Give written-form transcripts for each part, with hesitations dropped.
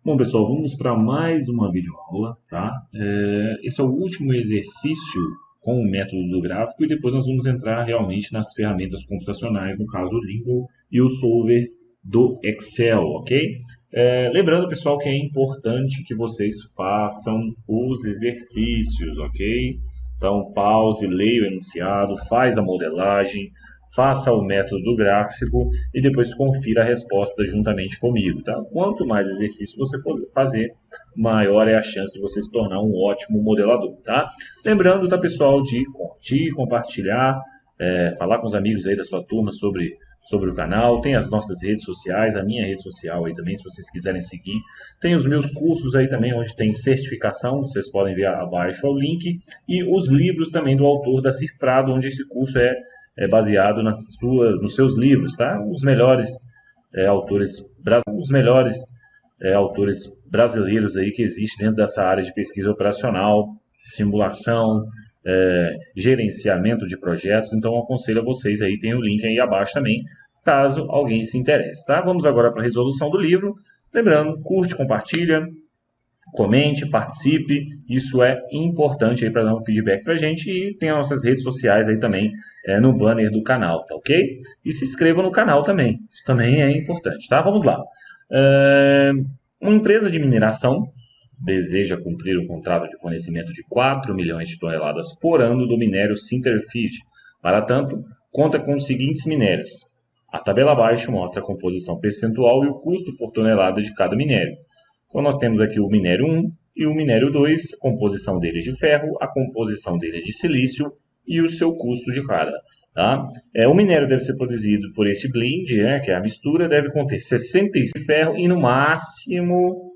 Bom, pessoal, vamos para mais uma videoaula, tá? Esse é o último exercício com o método do gráfico e depois nós vamos entrar realmente nas ferramentas computacionais, no caso o Lingo e o Solver do Excel, ok? Lembrando, pessoal, que é importante que vocês façam os exercícios, ok? Então, pause, leia o enunciado, faz a modelagem, faça o método do gráfico e depois confira a resposta juntamente comigo, tá? Quanto mais exercício você fazer, maior é a chance de você se tornar um ótimo modelador, tá? Lembrando, tá, pessoal, de curtir, compartilhar, falar com os amigos aí da sua turma sobre o canal. Tem as nossas redes sociais, a minha rede social aí também, se vocês quiserem seguir. Tem os meus cursos aí também, onde tem certificação, vocês podem ver abaixo o link. E os livros também do autor da Cir Prado, onde esse curso é baseado nos seus livros, tá? Os melhores autores brasileiros aí que existem dentro dessa área de pesquisa operacional, simulação, gerenciamento de projetos. Então, eu aconselho a vocês aí, tem o link aí abaixo também, caso alguém se interesse, tá? Vamos agora para a resolução do livro. Lembrando, curte, compartilha, comente, participe, isso é importante aí para dar um feedback para a gente, e tem as nossas redes sociais aí também no banner do canal, tá ok? E se inscreva no canal também, isso também é importante, tá? Vamos lá. Uma empresa de mineração deseja cumprir o contrato de fornecimento de 4 milhões de toneladas por ano do minério Sinterfeed. Para tanto, conta com os seguintes minérios. A tabela abaixo mostra a composição percentual e o custo por tonelada de cada minério. Então, nós temos aqui o minério 1 e o minério 2, a composição dele de ferro, a composição dele de silício e o seu custo de cada. Tá? O minério deve ser produzido por este blend, que é a mistura, deve conter 65 de ferro e no máximo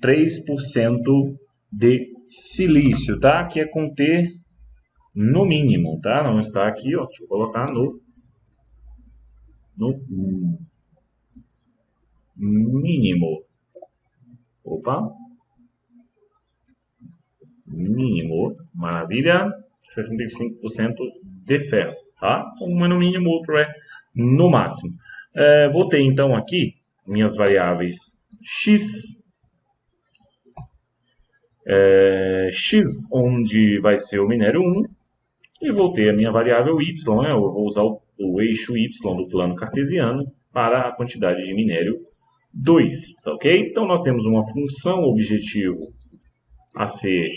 3% de silício, tá? Que é conter no mínimo, tá? Não está aqui, ó, deixa eu colocar no mínimo. Opa. Mínimo. Maravilha. 65% de ferro, tá? Um é no mínimo, outro é no máximo. Vou ter então aqui minhas variáveis x, onde vai ser o minério 1, e vou ter a minha variável y, né? Eu vou usar o eixo y do plano cartesiano para a quantidade de minério 2, tá ok? Então, nós temos uma função objetivo a ser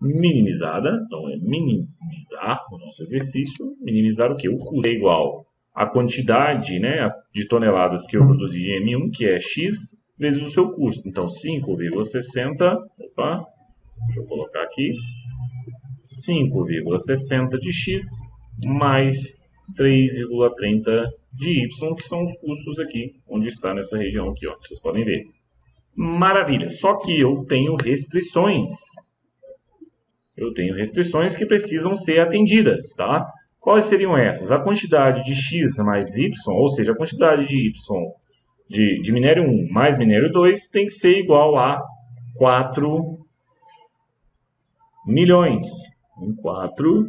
minimizada. Então, é minimizar o nosso exercício. Minimizar o quê? O custo é igual à quantidade, né, de toneladas que eu produzi de M1, que é x, vezes o seu custo. Então, 5,60, opa, deixa eu colocar aqui, 5,60 de x mais 3,30 de y, que são os custos aqui, onde está nessa região aqui, ó, vocês podem ver. Maravilha, só que eu tenho restrições. Eu tenho restrições que precisam ser atendidas, tá? Quais seriam essas? A quantidade de x mais y, ou seja, a quantidade de y de minério 1 mais minério 2 tem que ser igual a 4 milhões. 4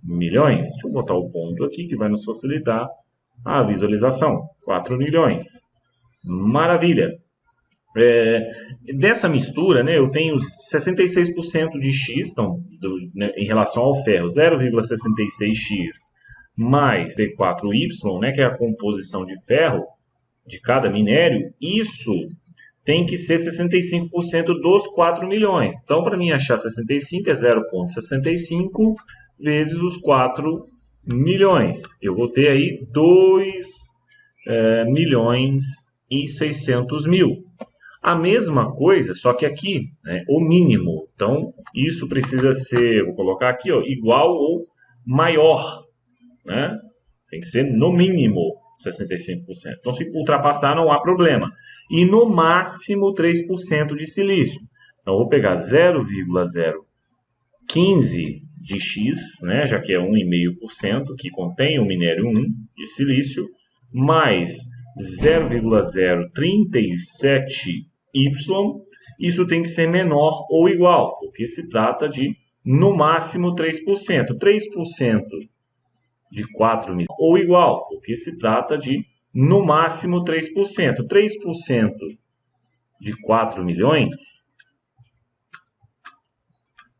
milhões. Deixa eu botar o ponto aqui que vai nos facilitar a visualização. 4 milhões. Maravilha. Dessa mistura, né, eu tenho 66% de x, então, em relação ao ferro, 0,66x mais C4Y, né, que é a composição de ferro de cada minério. Isso tem que ser 65% dos 4 milhões. Então, para mim achar 65 é 0,65 vezes os 4 milhões. Eu vou ter aí 2 milhões e 600 mil. A mesma coisa, só que aqui, né, o mínimo. Então, isso precisa ser, vou colocar aqui, ó, igual ou maior. Né? Tem que ser no mínimo 65%. Então, se ultrapassar, não há problema. E no máximo 3% de silício. Então, eu vou pegar 0,015 de x, né, já que é 1,5%, que contém o minério 1 de silício, mais 0,037y, isso tem que ser menor ou igual, porque se trata de, no máximo, 3%. 3% de 4 milhões ou igual, porque se trata de, no máximo 3%. 3% de 4 milhões,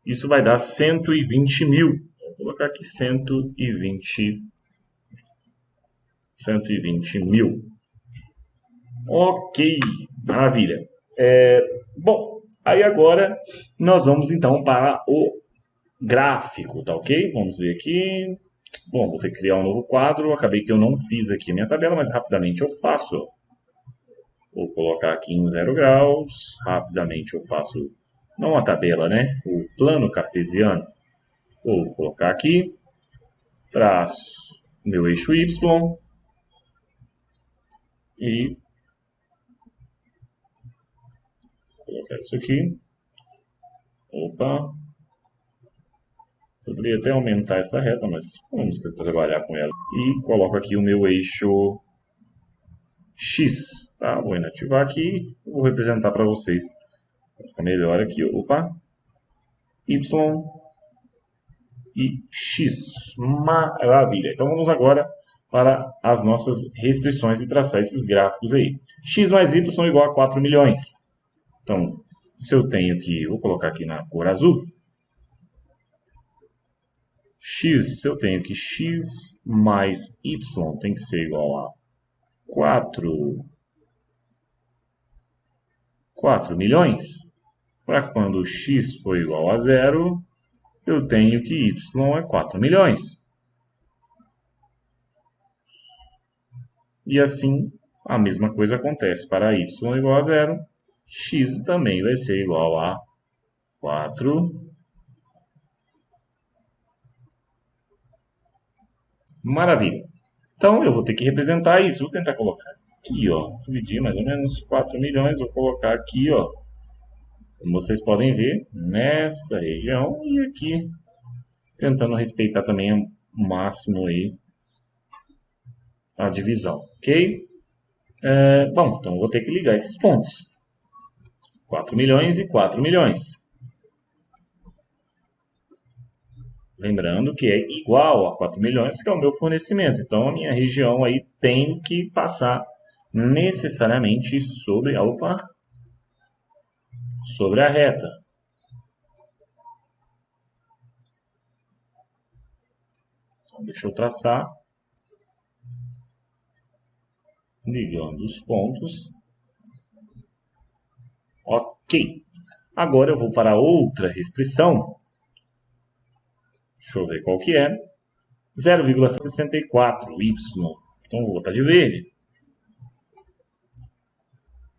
isso vai dar 120 mil. Vou colocar aqui 120 mil. Ok, maravilha. Bom, aí agora nós vamos então para o gráfico, tá ok? Vamos ver aqui. Bom, vou ter que criar um novo quadro. Acabei que eu não fiz aqui a minha tabela, mas rapidamente eu faço. Vou colocar aqui em 0 graus. Rapidamente eu faço, não a tabela, né? O plano cartesiano. Vou colocar aqui. Traço meu eixo Y. E colocar isso aqui. Opa. Poderia até aumentar essa reta, mas vamos tentar trabalhar com ela. E coloco aqui o meu eixo X. Tá? Vou inativar aqui. Vou representar para vocês. Vai ficar melhor aqui. Opa. Y e X. Maravilha. Então vamos agora para as nossas restrições e traçar esses gráficos aí. X mais Y são igual a 4 milhões. Então, se eu tenho que... Vou colocar aqui na cor azul. X, se eu tenho que X mais Y tem que ser igual a 4 milhões. Para quando X for igual a 0, eu tenho que Y é 4 milhões. E assim, a mesma coisa acontece para Y igual a 0. X também vai ser igual a 4. Maravilha. Então, eu vou ter que representar isso. Vou tentar colocar aqui, ó. Dividir mais ou menos 4 milhões. Vou colocar aqui, ó. Como vocês podem ver, nessa região e aqui. Tentando respeitar também o máximo aí a divisão, ok? Bom, então eu vou ter que ligar esses pontos. 4 milhões e 4 milhões. Lembrando que é igual a 4 milhões, que é o meu fornecimento. Então, a minha região aí tem que passar necessariamente sobre a reta. Então, deixa eu traçar. Ligando os pontos. Ok. Agora eu vou para outra restrição. Deixa eu ver qual que é. 0,64y. Então, vou botar de verde.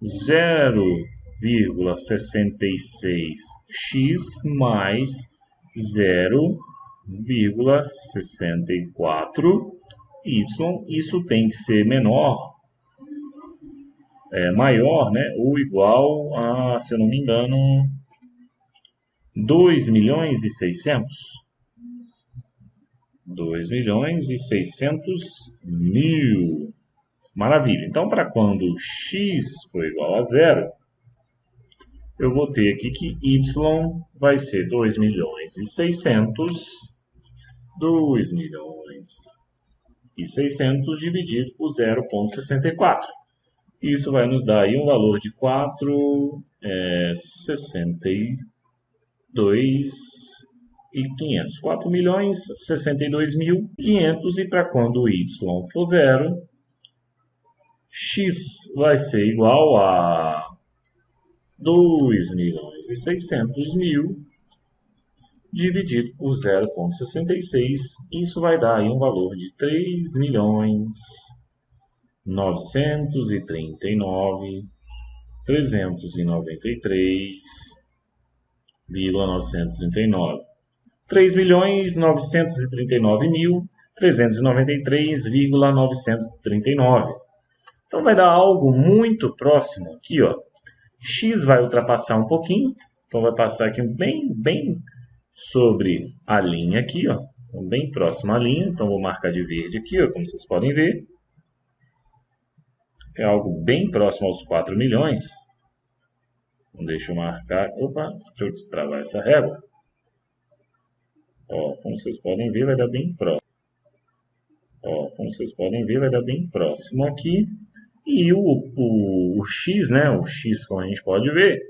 0,66x mais 0,64y. Isso tem que ser maior, né? Ou igual a, se eu não me engano, 2 milhões e 600. 2 milhões e 600 mil. Maravilha. Então, para quando x for igual a 0, eu vou ter aqui que y vai ser 2 milhões e 600. 2 milhões e 600 dividido por 0,64. Isso vai nos dar aí um valor de 4,62.500. 4 milhões 62.500. E para quando y for 0, x vai ser igual a 2 milhões e 600 mil dividido por 0,66. Isso vai dar aí um valor de 3 milhões 939.393,939. 3.939.393,939. Então vai dar algo muito próximo aqui, ó. X vai ultrapassar um pouquinho, então vai passar aqui bem sobre a linha aqui, ó. Então, bem próximo à linha, então vou marcar de verde aqui, ó, como vocês podem ver. É algo bem próximo aos 4 milhões. Então, deixa eu marcar. Opa, deixa eu destravar essa régua. Ó, como vocês podem ver, vai dar bem próximo. Ó, Como vocês podem ver, vai dar bem próximo aqui. E o x, né, o x, como a gente pode ver,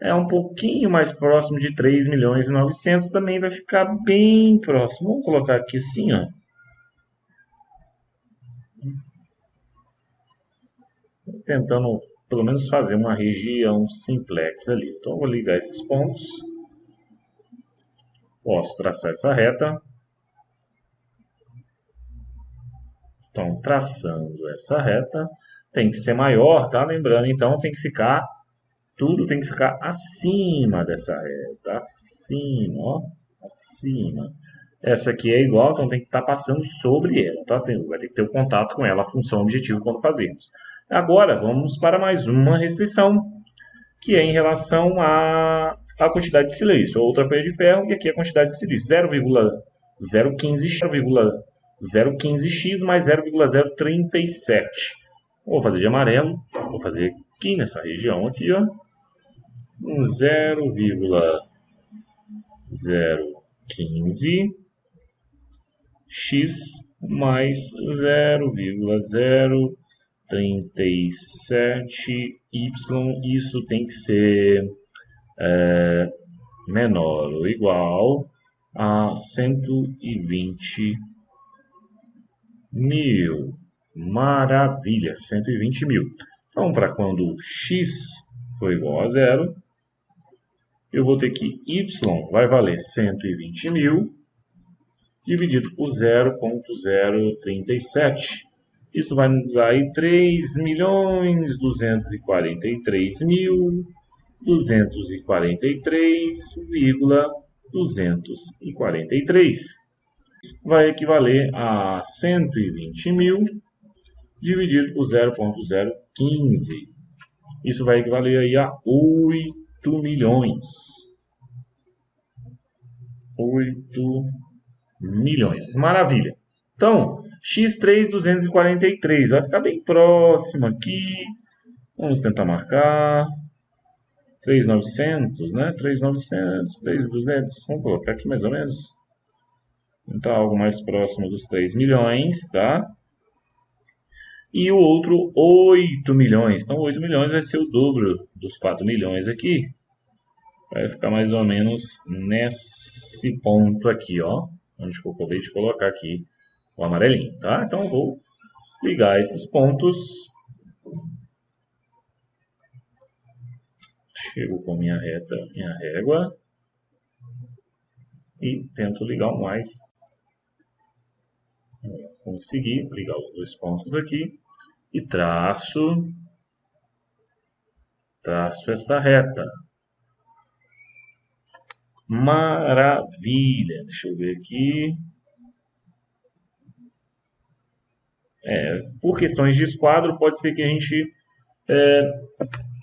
é um pouquinho mais próximo de 3.900.000, também vai ficar bem próximo. Vamos colocar aqui assim, ó. Tentando, pelo menos, fazer uma região simplex ali. Então, eu vou ligar esses pontos. Posso traçar essa reta. Então, traçando essa reta, tem que ser maior, tá? Lembrando, então, tudo tem que ficar acima dessa reta. Acima, ó. Acima. Essa aqui é igual, então tem que estar passando sobre ela, tá? Vai ter que ter o contato com ela, a função objetivo quando fazermos. Agora, vamos para mais uma restrição, que é em relação à quantidade de silício. Outra folha de ferro, e aqui a quantidade de silício. 0,015x mais 0,037. Vou fazer de amarelo, vou fazer aqui nessa região aqui, ó. 0,015 x mais 0,037y. Isso tem que ser menor ou igual a 120.000. Maravilha, 120.000. Então, para quando x for igual a zero, eu vou ter que y vai valer 120.000 dividido por 0,037. Isso vai nos dar aí 3.243.243,243. Vai equivaler a 120.000 dividido por 0,015. Isso vai equivaler aí a 8 milhões. 8 milhões. Maravilha. Então, x3,243 vai ficar bem próximo aqui. Vamos tentar marcar 3.900, né? 3.900, 3.200. Vamos colocar aqui mais ou menos. Então, algo mais próximo dos 3 milhões, tá? E o outro 8 milhões. Então, 8 milhões vai ser o dobro dos 4 milhões aqui. Vai ficar mais ou menos nesse ponto aqui, ó. Onde eu acabei de colocar aqui o amarelinho, tá? Então, eu vou ligar esses pontos. Chego com minha reta, minha régua. E tento ligar o mais. Consegui ligar os dois pontos aqui. E traço essa reta. Maravilha! Deixa eu ver aqui. Por questões de esquadro, pode ser que a gente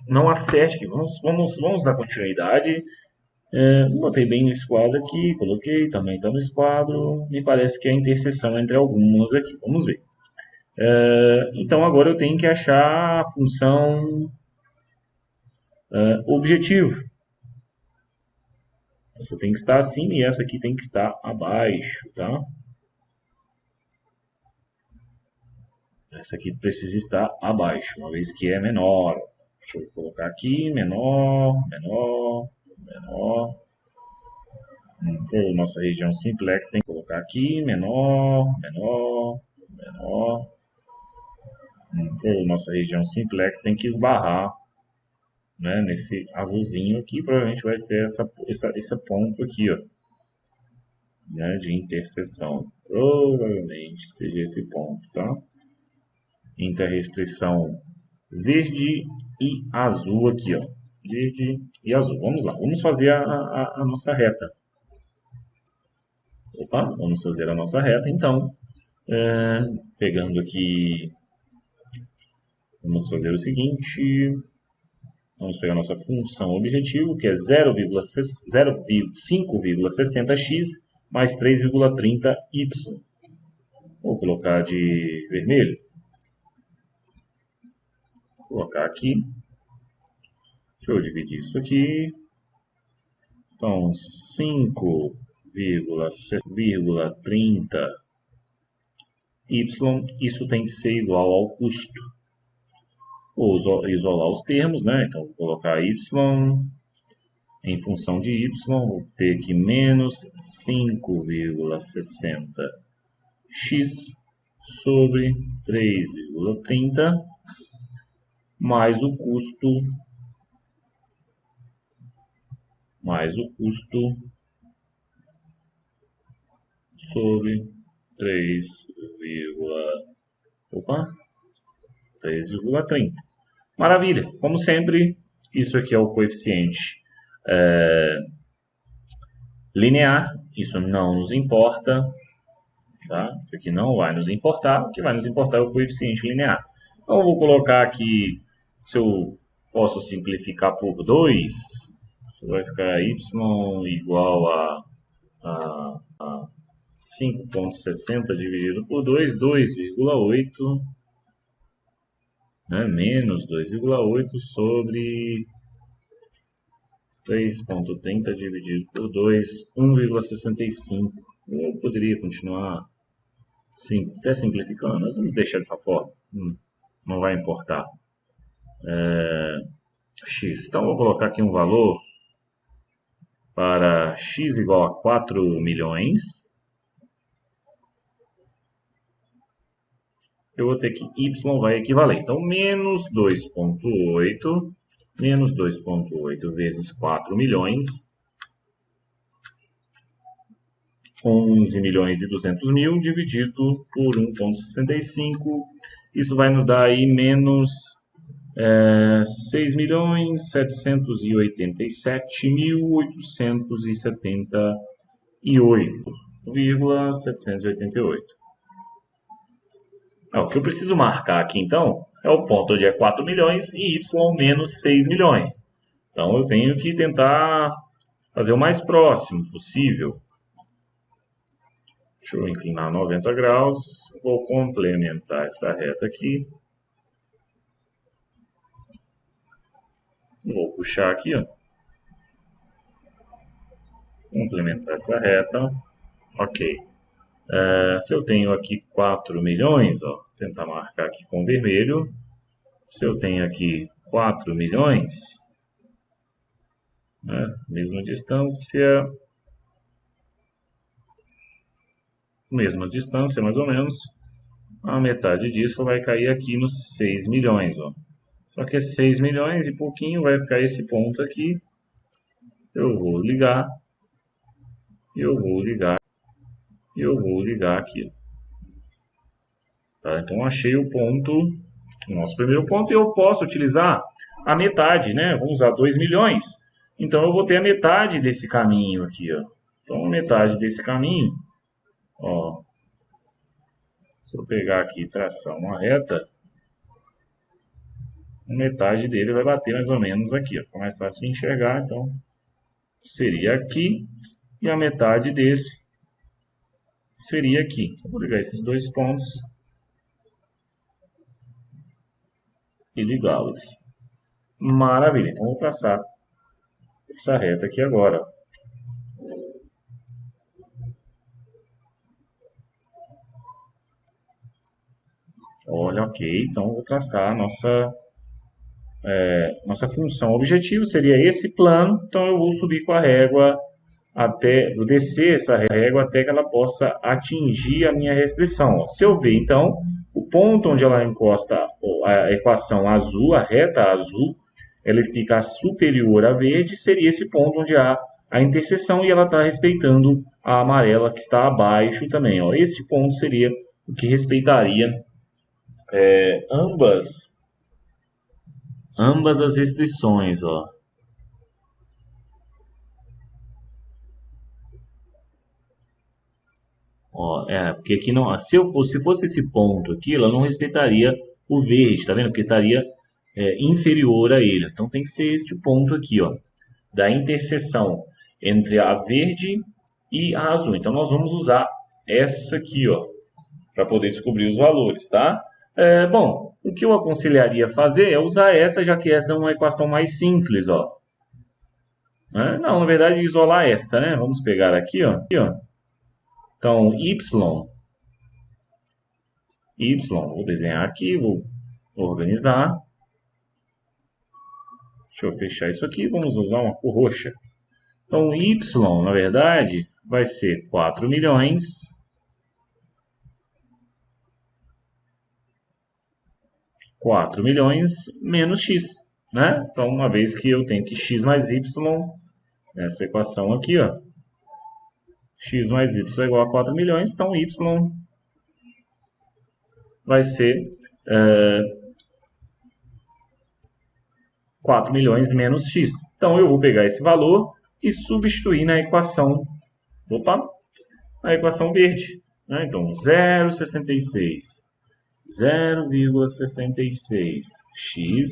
não acerte aqui. Vamos dar continuidade. Botei bem no esquadro aqui, coloquei, também está no esquadro. Me parece que é a interseção entre algumas aqui. Vamos ver. Então agora eu tenho que achar a função objetivo. Essa tem que estar acima e essa aqui tem que estar abaixo, tá? Essa aqui precisa estar abaixo, uma vez que é menor. Deixa eu colocar aqui, menor. Por nossa região simplex, tem que colocar aqui, menor. Por nossa região simplex, tem que esbarrar, né, nesse azulzinho aqui. Provavelmente vai ser esse ponto aqui, ó, né, de interseção. Provavelmente seja esse ponto, tá? Interrestrição verde e azul aqui, ó. Verde e azul. Vamos lá, vamos fazer a nossa reta. Vamos fazer a nossa reta, então. Pegando aqui, vamos fazer o seguinte. Vamos pegar a nossa função objetivo, que é 5,60x mais 3,30y. Vou colocar de vermelho. Vou colocar aqui. Deixa eu dividir isso aqui. Então, 5,30 y, isso tem que ser igual ao custo. Vou isolar os termos, né? Então, vou colocar y em função de y, vou ter aqui menos 5,60x sobre 3,30 mais o custo sobre 3,30. Maravilha! Como sempre, isso aqui é o coeficiente linear, isso não nos importa, tá? Isso aqui não vai nos importar, o que vai nos importar é o coeficiente linear. Então, eu vou colocar aqui, se eu posso simplificar por 2, isso vai ficar y igual a 5,60 dividido por 2, 2,8, né? Menos 2,8 sobre 3,30 dividido por 2, 1,65. Eu poderia continuar até simplificando, mas vamos deixar dessa forma, não vai importar. X. Então, vou colocar aqui um valor para x igual a 4 milhões. Eu vou ter que y vai equivaler. Então, menos 2,8 vezes 4 milhões, 11 milhões e 200 mil, dividido por 1,65. Isso vai nos dar aí menos 6.787.878,788. O que eu preciso marcar aqui, então, é o ponto onde é 4 milhões e y menos 6 milhões. Então, eu tenho que tentar fazer o mais próximo possível. Deixa eu inclinar 90 graus. Vou complementar essa reta aqui. Vou puxar aqui, ó. Complementar essa reta. Ok. Se eu tenho aqui 4 milhões, ó, vou tentar marcar aqui com vermelho. Se eu tenho aqui 4 milhões, né, mesma distância mais ou menos, a metade disso vai cair aqui nos 6 milhões. Ó. Só que é 6 milhões e pouquinho vai ficar esse ponto aqui. Eu vou ligar, aqui. Tá? Então, achei o ponto, o nosso primeiro ponto, e eu posso utilizar a metade, né? Vou usar 2 milhões. Então, eu vou ter a metade desse caminho aqui, ó. Então, a metade desse caminho, ó. Se eu pegar aqui e traçar uma reta, a metade dele vai bater mais ou menos aqui, ó. Fica mais fácil de enxergar, então, seria aqui, e a metade desse seria aqui. Então, vou ligar esses dois pontos e ligá-los. Maravilha. Então, vou traçar essa reta aqui agora. Olha, ok. Então, vou traçar a nossa função. O objetivo seria esse plano. Então, eu vou subir com a régua vou descer essa régua até que ela possa atingir a minha restrição. Ó. Se eu ver, então, o ponto onde ela encosta a equação azul, a reta azul, ela fica superior a verde, seria esse ponto onde há a interseção e ela está respeitando a amarela que está abaixo também. Ó. Esse ponto seria o que respeitaria ambas as restrições. Ó. Porque aqui não, se fosse esse ponto aqui, ela não respeitaria o verde, tá vendo? Porque estaria inferior a ele. Então tem que ser este ponto aqui, ó, da interseção entre a verde e a azul. Então nós vamos usar essa aqui, ó, para poder descobrir os valores, tá? Bom, o que eu aconselharia fazer é usar essa, já que essa é uma equação mais simples, ó. Não, na verdade, isolar essa, né? Vamos pegar aqui, ó. Então, y Y, vou desenhar aqui, vou organizar. Deixa eu fechar isso aqui, vamos usar uma cor roxa. Então, Y, na verdade, vai ser 4 milhões menos X, né? Então, uma vez que eu tenho que X mais Y, nessa equação aqui, ó, X mais Y é igual a 4 milhões, então Y vai ser 4 milhões menos X. Então, eu vou pegar esse valor e substituir na equação, na equação verde, né? Então, 0,66 x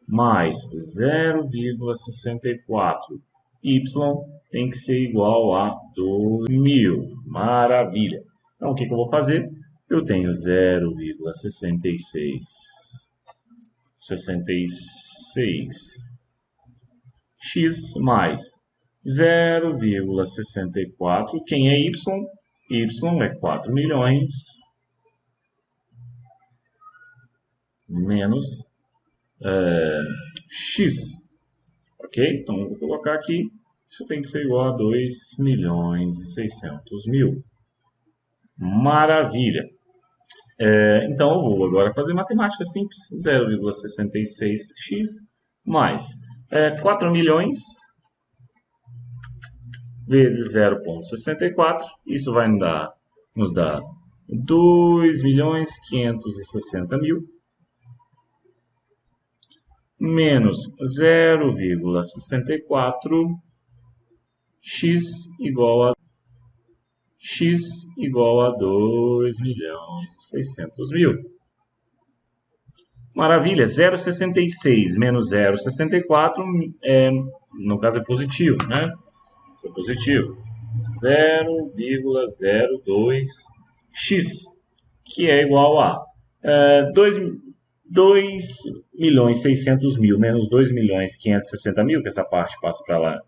mais 0,64 y tem que ser igual a 2.000. Maravilha! Então, o que eu vou fazer? Eu tenho 0,66 x mais 0,64. Quem é y? Y é 4 milhões menos x. Ok? Então, eu vou colocar aqui. Isso tem que ser igual a 2.600.000. Maravilha! Então, eu vou agora fazer matemática simples. 0,66x mais 4 milhões vezes 0,64. Isso vai nos dar 2.560.000 menos 0,64 x igual a 2.600.000. Maravilha, 0,66 menos 0,64 no caso é positivo, né? É positivo. 0,02x, que é igual a 2.600.000 menos 2.560.000, que essa parte passa para lá,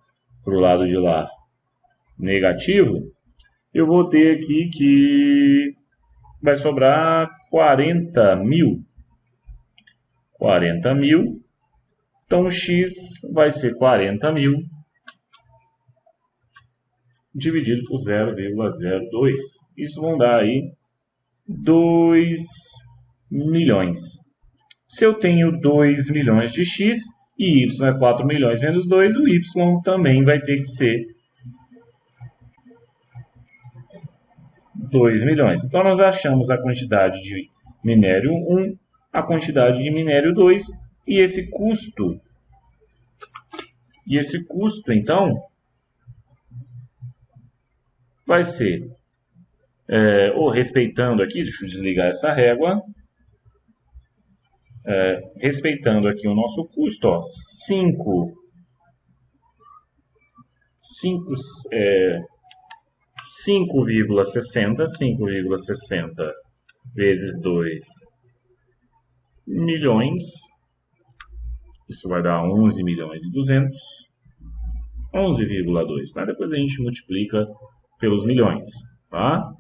para o lado de lá negativo. Eu vou ter aqui que vai sobrar 40.000. 40.000. Então, x vai ser 40.000 dividido por 0,02. Isso vão dar aí 2 milhões. Se eu tenho 2 milhões de x e y é 4 milhões menos 2, o y também vai ter que ser 2 milhões. Então, nós achamos a quantidade de minério 1, a quantidade de minério 2 e esse custo. Então, vai ser, respeitando aqui, deixa eu desligar essa régua, respeitando aqui o nosso custo, ó, 5,60 vezes 2 milhões, isso vai dar 11 milhões e 200, 11,2, tá? Depois a gente multiplica pelos milhões, tá?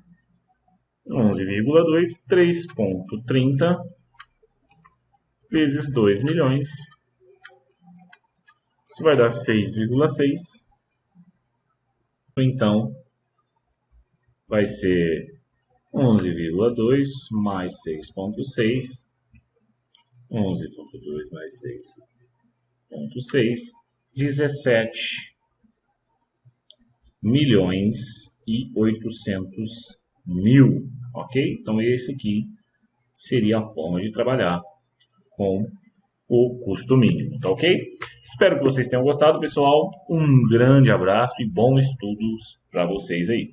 11,2, 3,30 vezes 2 milhões, isso vai dar 6,6, então vai ser 11,2 mais 6,6, 11,2 mais 6,6, 17 milhões e 800.000, ok? Então, esse aqui seria a forma de trabalhar com o custo mínimo, tá ok? Espero que vocês tenham gostado, pessoal. Um grande abraço e bons estudos para vocês aí.